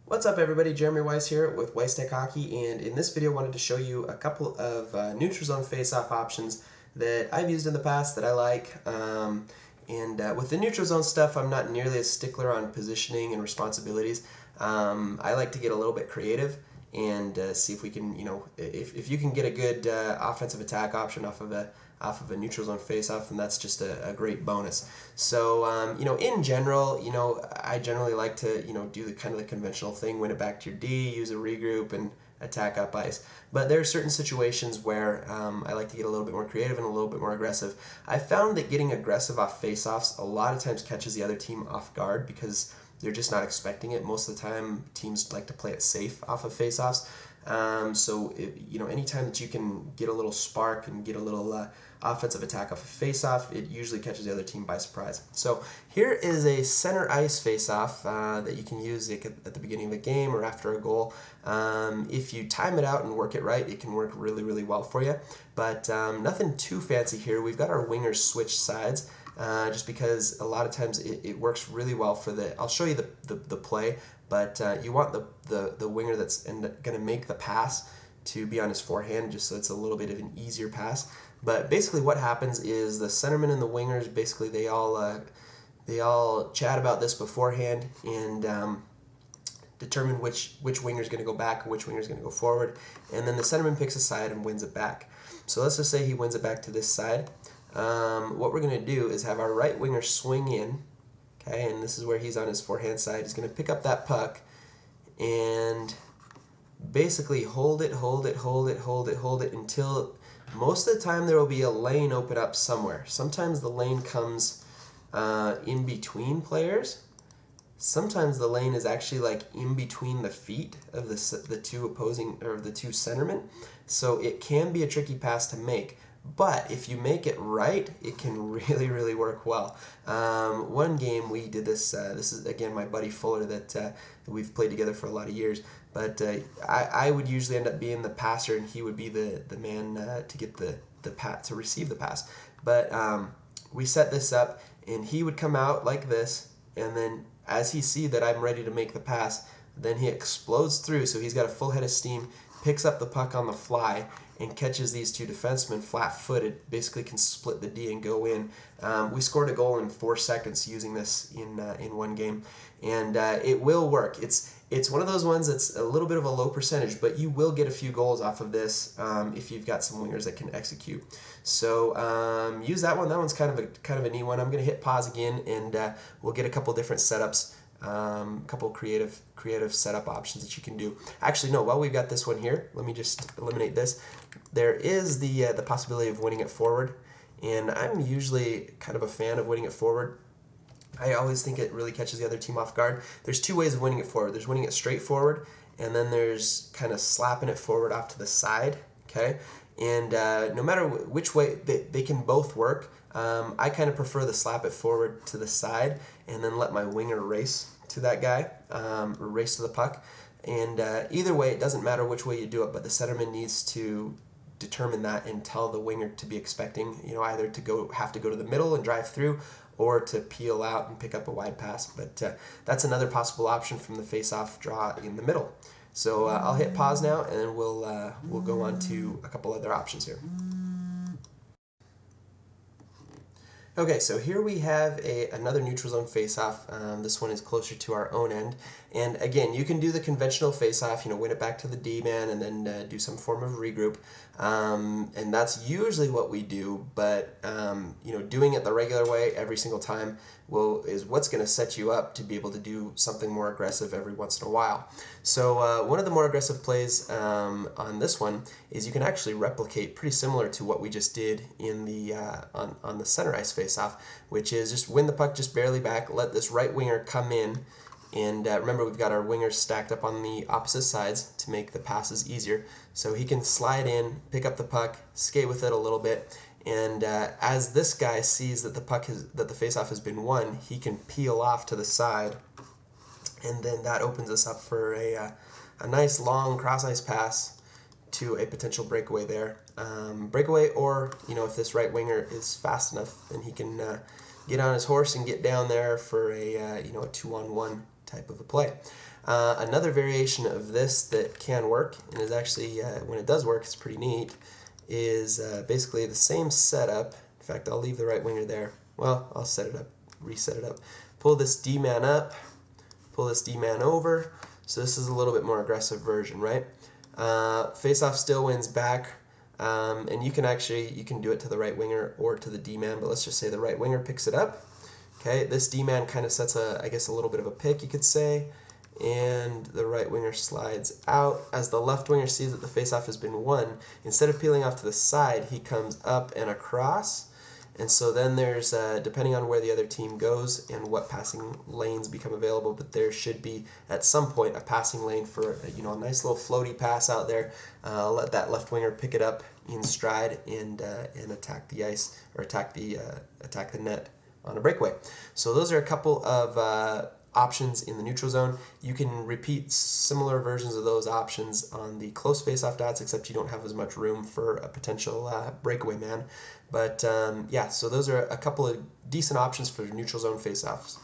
What's up everybody, Jeremy Weiss here with Weiss Tech Hockey, and in this video I wanted to show you a couple of neutral zone face-off options that I've used in the past that I like. With the neutral zone stuff, I'm not nearly as stickler on positioning and responsibilities. I like to get a little bit creative and see if we can, if you can get a good offensive attack option off of a neutral zone face-off, and that's just a great bonus. So, in general, I generally like to, do the kind of the conventional thing, win it back to your D, use a regroup, and attack up ice. But there are certain situations where I like to get a little bit more creative and a little bit more aggressive. I found that getting aggressive off face-offs a lot of times catches the other team off guard because they're just not expecting it. Most of the time, teams like to play it safe off of face-offs. Anytime that you can get a little spark and get a little offensive attack off a face-off, it usually catches the other team by surprise. So here is a center ice face-off that you can use at the beginning of a game or after a goal. If you time it out and work it right, it can work really, really well for you. But nothing too fancy here. We've got our wingers switch sides. Just because a lot of times it works really well for I'll show you the play, but you want the winger that's going to make the pass to be on his forehand, just so it's a little bit of an easier pass. But basically what happens is the centerman and the wingers, basically they all chat about this beforehand and determine which winger is going to go back and which winger is going to go forward, and then the centerman picks a side and wins it back. So let's just say he wins it back to this side. What we're going to do is have our right winger swing in, okay, and this is where he's on his forehand side. He's going to pick up that puck and basically hold it until most of the time there will be a lane open up somewhere. Sometimes the lane comes in between players. Sometimes the lane is actually like in between the feet of the two opposing, or the two centermen. So it can be a tricky pass to make. But if you make it right, it can really, really work well. One game we did this. This is again my buddy Fuller that we've played together for a lot of years. But I would usually end up being the passer, and he would be the man to get to receive the pass. But we set this up, and he would come out like this, and then as he sees that I'm ready to make the pass, then he explodes through. So he's got a full head of steam, picks up the puck on the fly, and catches these two defensemen flat-footed, basically can split the D and go in. We scored a goal in 4 seconds using this in one game, and it will work. It's one of those ones that's a little bit of a low percentage, but you will get a few goals off of this if you've got some wingers that can execute. So use that one. That one's kind of a neat one. I'm going to hit pause again, and we'll get a couple different setups. Couple creative setup options that you can do. Actually, no, while we've got this one here, let me just eliminate this. There is the possibility of winning it forward, and I'm usually kind of a fan of winning it forward. I always think it really catches the other team off guard. There's two ways of winning it forward. There's winning it straight forward, and then there's kind of slapping it forward off to the side, okay? And no matter which way, they can both work. I kind of prefer the slap it forward to the side and then let my winger race to that guy, or race to the puck. And either way, it doesn't matter which way you do it, but the centerman needs to determine that and tell the winger to be expecting, either to have to go to the middle and drive through, or to peel out and pick up a wide pass. But that's another possible option from the face-off draw in the middle. So I'll hit pause now, and then we'll go on to a couple other options here. Okay, so here we have another neutral zone face-off. This one is closer to our own end. And again, you can do the conventional face-off, win it back to the D-man and then do some form of regroup. And that's usually what we do, but doing it the regular way every single time is what's going to set you up to be able to do something more aggressive every once in a while. So one of the more aggressive plays on this one is you can actually replicate pretty similar to what we just did in the on the center ice face-off, which is just win the puck just barely back, let this right winger come in, and remember we've got our wingers stacked up on the opposite sides to make the passes easier. So he can slide in, pick up the puck, skate with it a little bit, and as this guy sees that the face-off has been won, he can peel off to the side, and then that opens us up for a nice long cross-ice pass to a potential breakaway there. Breakaway, or if this right winger is fast enough, then he can get on his horse and get down there for a 2-on-1 type of a play. Another variation of this that can work, and is actually, when it does work, it's pretty neat, is basically the same setup. In fact, I'll leave the right winger there. Well, I'll set it up, reset it up. Pull this D-man up, pull this D-man over. So this is a little bit more aggressive version, right? Faceoff still wins back, and you can do it to the right winger or to the D-man, but let's just say the right winger picks it up. Okay, this D-man kind of sets I guess a little bit of a pick, you could say, and the right winger slides out. As the left winger sees that the faceoff has been won, instead of peeling off to the side, he comes up and across. And so then there's, depending on where the other team goes and what passing lanes become available, but there should be at some point a passing lane for a nice little floaty pass out there. Let that left winger pick it up in stride and attack the ice, or attack the net on a breakaway. So those are a couple of options in the neutral zone. You can repeat similar versions of those options on the close face-off dots, except you don't have as much room for a potential breakaway man. But yeah, so those are a couple of decent options for neutral zone face-offs.